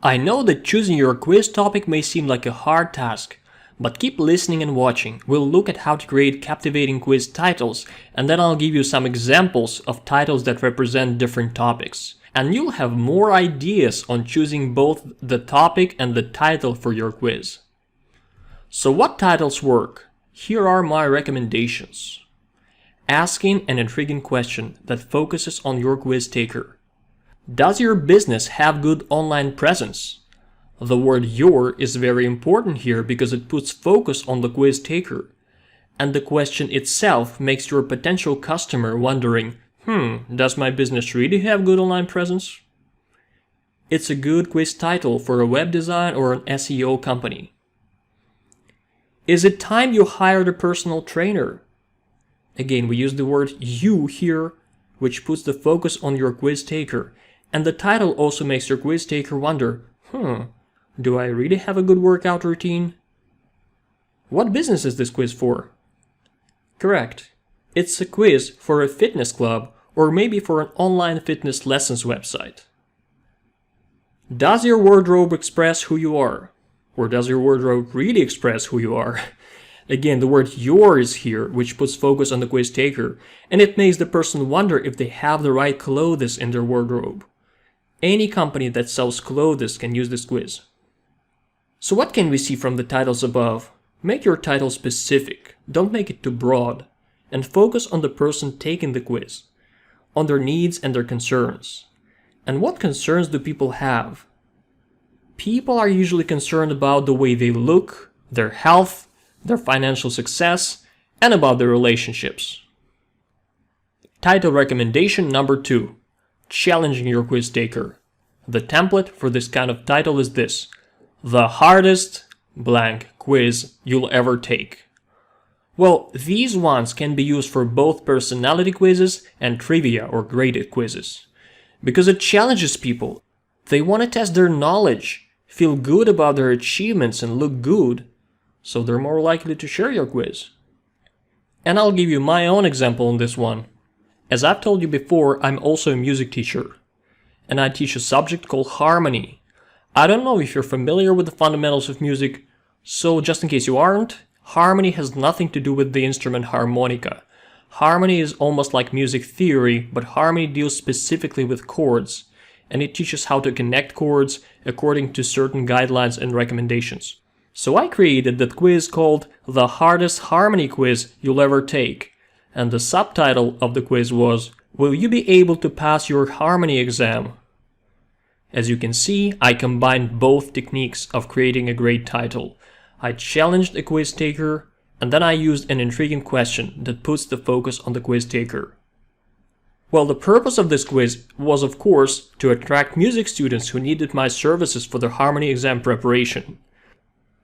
I know that choosing your quiz topic may seem like a hard task, but keep listening and watching. We'll look at how to create captivating quiz titles, and then I'll give you some examples of titles that represent different topics. And you'll have more ideas on choosing both the topic and the title for your quiz. So what titles work? Here are my recommendations. Asking an intriguing question that focuses on your quiz taker. Does your business have good online presence? The word "your" is very important here because it puts focus on the quiz taker. And the question itself makes your potential customer wondering, does my business really have good online presence? It's a good quiz title for a web design or an SEO company. Is it time you hired a personal trainer? Again, we use the word "you" here, which puts the focus on your quiz taker. And the title also makes your quiz taker wonder, do I really have a good workout routine? What business is this quiz for? Correct. It's a quiz for a fitness club or maybe for an online fitness lessons website. Does your wardrobe express who you are? Or does your wardrobe really express who you are? Again, the word "your" is here, which puts focus on the quiz taker, and it makes the person wonder if they have the right clothes in their wardrobe. Any company that sells clothes can use this quiz. So what can we see from the titles above? Make your title specific, don't make it too broad, and focus on the person taking the quiz, on their needs and their concerns. And what concerns do people have? People are usually concerned about the way they look, their health, their financial success, and about their relationships. Title recommendation number 2. Challenging your quiz taker. The template for this kind of title is this: the hardest blank quiz you'll ever take. Well, these ones can be used for both personality quizzes and trivia or graded quizzes. Because it challenges people. They want to test their knowledge, feel good about their achievements and look good, so they're more likely to share your quiz. And I'll give you my own example on this one. As I've told you before, I'm also a music teacher, and I teach a subject called harmony. I don't know if you're familiar with the fundamentals of music, so just in case you aren't, harmony has nothing to do with the instrument harmonica. Harmony is almost like music theory, but harmony deals specifically with chords, and it teaches how to connect chords according to certain guidelines and recommendations. So I created that quiz called the hardest harmony quiz you'll ever take. And the subtitle of the quiz was, will you be able to pass your harmony exam? As you can see, I combined both techniques of creating a great title. I challenged a quiz taker, and then I used an intriguing question that puts the focus on the quiz taker. Well, the purpose of this quiz was, of course, to attract music students who needed my services for their harmony exam preparation.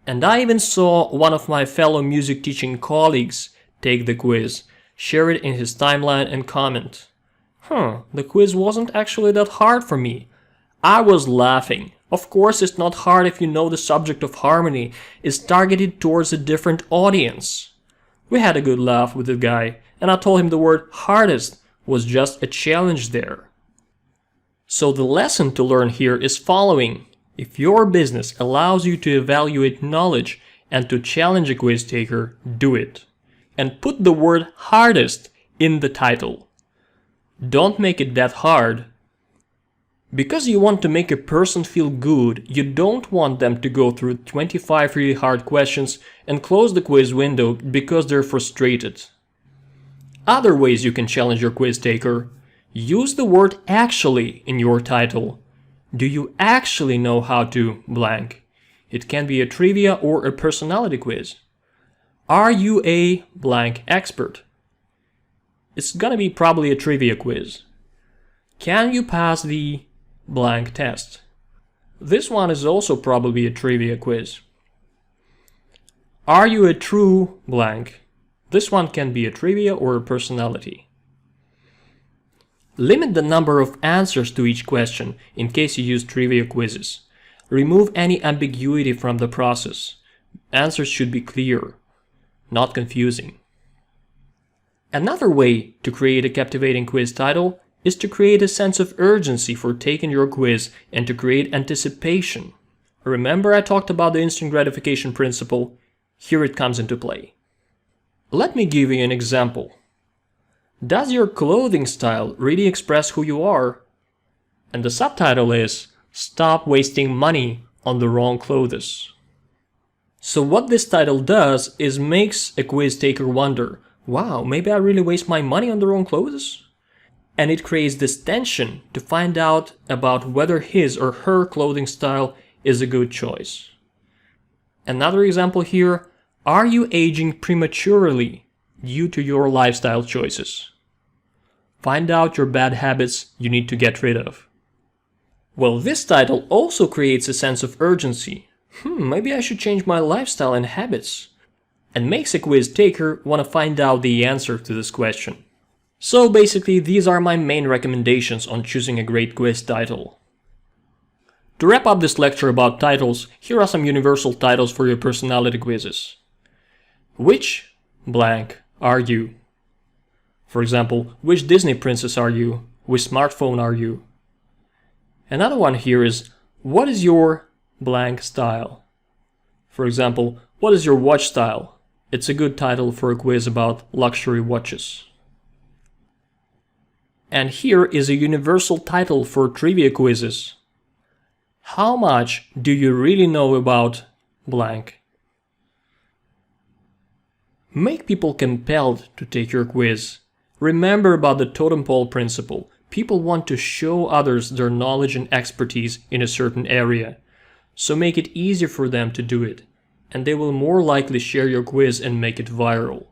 And I even saw one of my fellow music teaching colleagues take the quiz, share it in his timeline and comment, the quiz wasn't actually that hard for me. I was laughing. Of course it's not hard if you know the subject of harmony is targeted towards a different audience. We had a good laugh with the guy, and I told him the word hardest was just a challenge there. So the lesson to learn here is following. If your business allows you to evaluate knowledge and to challenge a quiz taker, do it. And put the word hardest in the title. Don't make it that hard. Because you want to make a person feel good, you don't want them to go through 25 really hard questions and close the quiz window because they're frustrated. Other ways you can challenge your quiz taker. Use the word actually in your title. Do you actually know how to blank? It can be a trivia or a personality quiz. Are you a blank expert? It's gonna be probably a trivia quiz. Can you pass the blank test? This one is also probably a trivia quiz. Are you a true blank? This one can be a trivia or a personality. Limit the number of answers to each question in case you use trivia quizzes. Remove any ambiguity from the process. Answers should be clear, not confusing. Another way to create a captivating quiz title is to create a sense of urgency for taking your quiz and to create anticipation. Remember I talked about the instant gratification principle? Here it comes into play. Let me give you an example. Does your clothing style really express who you are? And the subtitle is, Stop wasting money on the wrong clothes. So what this title does is makes a quiz taker wonder, wow, maybe I really waste my money on the wrong clothes? And it creates this tension to find out about whether his or her clothing style is a good choice. Another example here, are you aging prematurely due to your lifestyle choices? Find out your bad habits you need to get rid of. Well, this title also creates a sense of urgency. Maybe I should change my lifestyle and habits. And makes a quiz taker want to find out the answer to this question. So basically, these are my main recommendations on choosing a great quiz title. To wrap up this lecture about titles, here are some universal titles for your personality quizzes. Which blank are you? For example, which Disney princess are you? Which smartphone are you? Another one here is, what is your blank style? For example, what is your watch style? It's a good title for a quiz about luxury watches. And here is a universal title for trivia quizzes. How much do you really know about blank? Make people compelled to take your quiz. Remember about the totem pole principle. People want to show others their knowledge and expertise in a certain area. So make it easier for them to do it, and they will more likely share your quiz and make it viral.